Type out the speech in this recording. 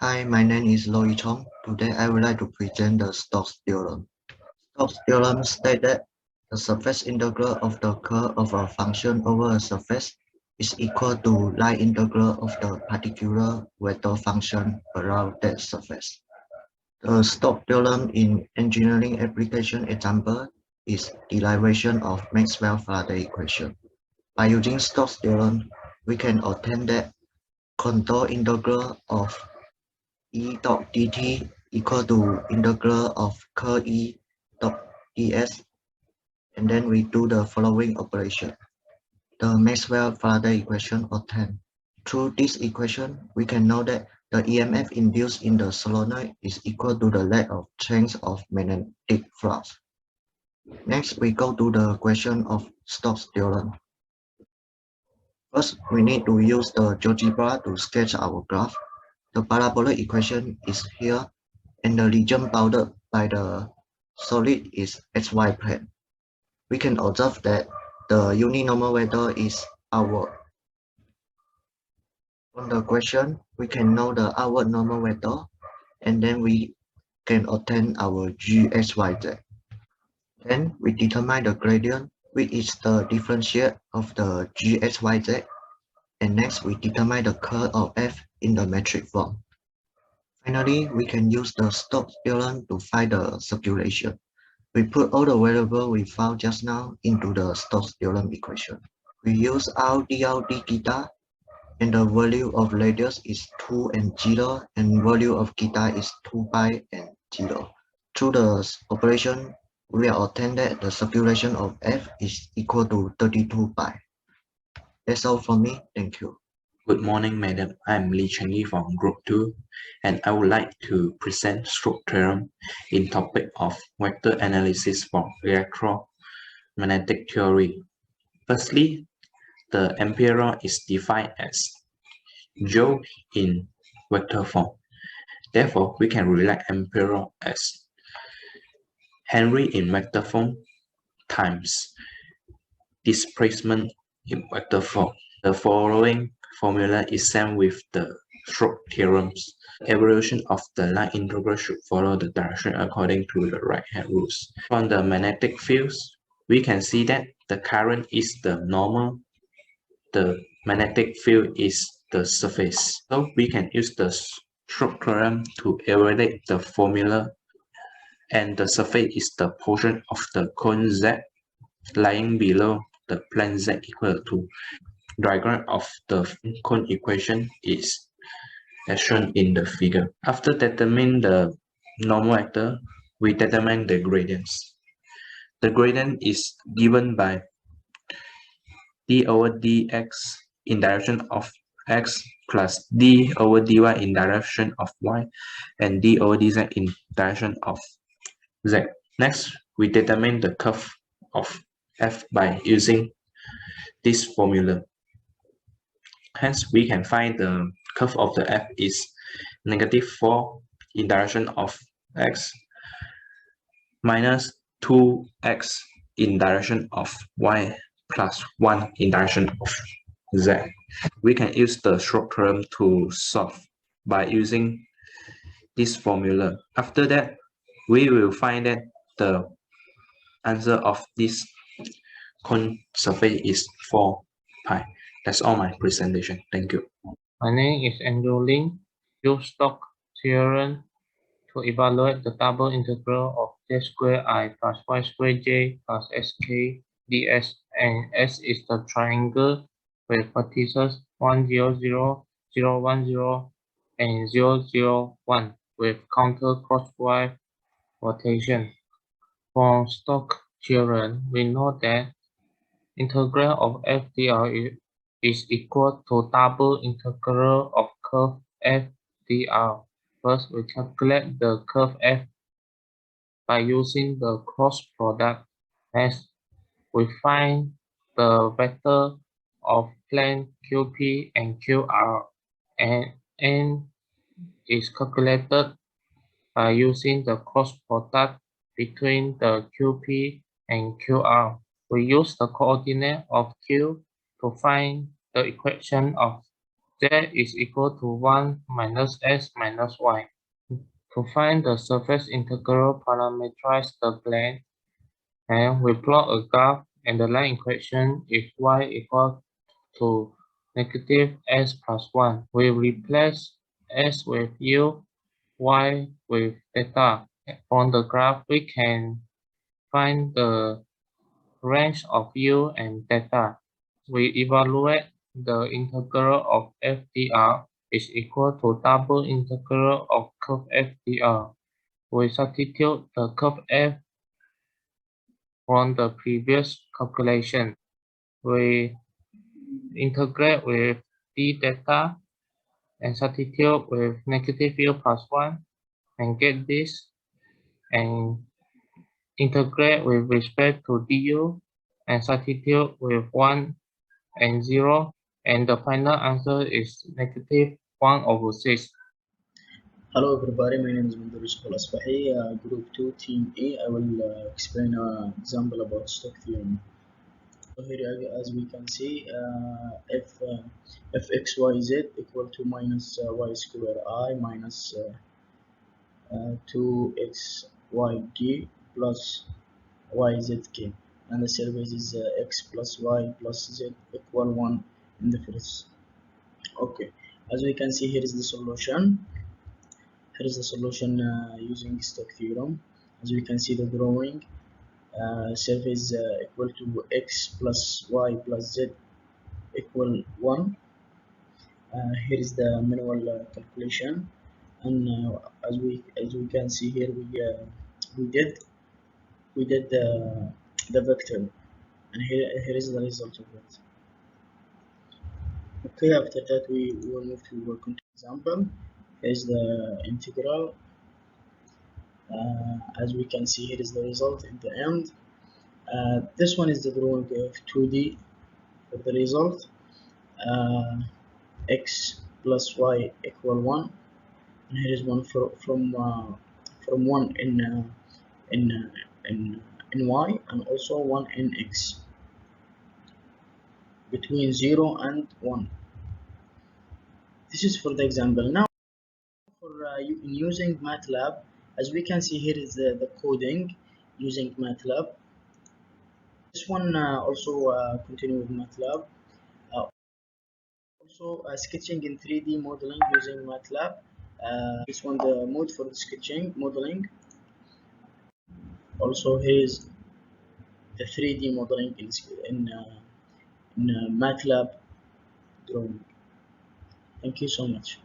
Hi, my name is Loi Chong. Today I would like to present the Stokes theorem. Stokes theorem states that the surface integral of the curve of a function over a surface is equal to line integral of the particular vector function around that surface. The Stokes theorem in engineering application example is derivation of Maxwell-Faraday equation. By using Stokes theorem, we can obtain that contour integral of E dot dt equal to integral of curl E dot ds, and then we do the following operation. The Maxwell-Faraday equation obtained. Through this equation, we can know that the EMF induced in the solenoid is equal to the rate of change of magnetic flux. Next, we go to the question of Stokes theorem. First, we need to use the GeoGebra to sketch our graph. The parabolic equation is here, and the region bounded by the solid is xy plane. We can observe that the uninormal vector is outward. From the question, we can know the outward normal vector, and then we can obtain our gxyz. Then we determine the gradient, which is the differentiate of the gxyz, and next we determine the curl of f in the metric form. Finally, we can use the Stokes theorem to find the circulation. We put all the variables we found just now into the Stokes theorem equation. We use r dr d theta, and the value of radius is 2 and 0, and value of theta is 2 pi and 0. Through the operation, we have obtained that the circulation of f is equal to 32 pi. That's all from me. Thank you. Good morning, madam. I'm Lee Cheng from Group 2, and I would like to present Stokes theorem in topic of vector analysis for electromagnetic theory. Firstly, the ampere is defined as joule in vector form. Therefore, we can rewrite ampere as Henry in vector form times displacement in vector form. The following formula is same with the Stokes theorems. Evolution of the line integral should follow the direction according to the right-hand rules. From the magnetic fields, we can see that the current is the normal, the magnetic field is the surface. So we can use the Stokes theorem to evaluate the formula, and the surface is the portion of the cone Z lying below the plane Z equal to. Diagram of the cone equation is as shown in the figure. After determining the normal vector, we determine the gradients. The gradient is given by d over dx in direction of x plus d over dy in direction of y and d over dz in direction of z. Next, we determine the curve of f by using this formula. Hence, we can find the curve of the f is -4 in direction of x minus 2x in direction of y plus 1 in direction of z. We can use the Stokes theorem to solve by using this formula. After that, we will find that the answer of this cone surface is 4 pi. That's all my presentation. Thank you. My name is Andrew Ling. Use Stokes theorem to evaluate the double integral of z squared I plus y squared j plus sk ds, and S is the triangle with vertices 1, 0, 0, 0, 1, 0, and 0, 0, 1 with counterclockwise rotation. From Stokes theorem, we know that integral of f dr is equal to double integral of curve f dr. First, we calculate the curve f by using the cross product. Next, we find the vector of plane QP and QR, and n is calculated by using the cross product between the QP and QR. We use the coordinate of Q to find the equation of z is equal to 1 minus x minus y. To find the surface integral, parameterize the plane, and we plot a graph, and the line equation is y equal to negative x plus 1. We replace x with u, y with theta. From the graph, we can find the range of u and theta. We evaluate the integral of FDR is equal to double integral of curve FDR. We substitute the curve F from the previous calculation. We integrate with d theta and substitute with negative u plus 1 and get this, and integrate with respect to du and substitute with 1 and 0, and the final answer is negative 1/6. Hello everybody, my name is ASBAHI, Group 2, Team A. I will explain an example about stock theorem. So here, as we can see, if xyz equal to minus y square I minus 2xyg plus yzk, and the surface is x plus y plus z equal 1 in the first. Okay, as we can see, here is the solution. Here is the solution using stock theorem. As we can see the drawing, surface equal to x plus y plus z equal 1. Here is the manual calculation, and as we can see here, we did the vector, and here is the result of it. Okay, after that we will move to work on example. Here's the integral. As we can see, here is the result in the end. This one is the drawing of 2D for the result. X plus y equal 1, and here is one from 1 in y, and also 1 in x, between 0 and 1. This is for the example. Now for in using MATLAB, as we can see, here is the coding using MATLAB. This one also continue with MATLAB. Also sketching in 3D modeling using MATLAB. This one the mode for the sketching modeling. Also here is the 3D modeling in MATLAB drawing. Thank you so much.